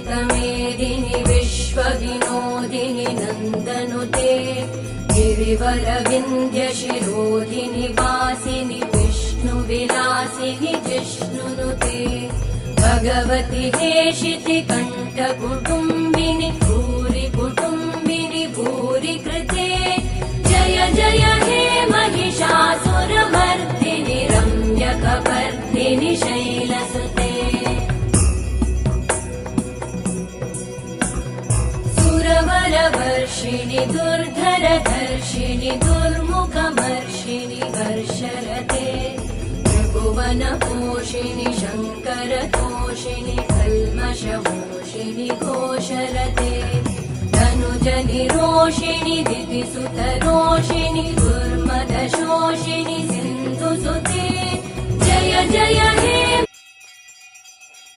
अमृतमेदिनि विश्वविनोदिनि नन्दनुते गिरिवरविन्ध्यशिरोधिनि वासिनि विष्णुविलासिनि जिष्णुनुते भगवति हेशिति कण्ठकुटुम्बिनि भूरि कुटुम्बिनि भूरि कृते जय जय हे महिषासुरमर्दिनि रम्यकपर्दिनि शैलसुते सुरवरवर्षिणि दुर्धरधर्षिणि दुर्मुखमर्षिणि वर्षरते त्रिभुवनपोषिणि शङ्करतोषिणि कल्मषमोषिणि घोषरते धनुजनिरोषिणि दितिसुतरोषिणि दुर्मदशोषिणि सिन्धुसुते जय जय हे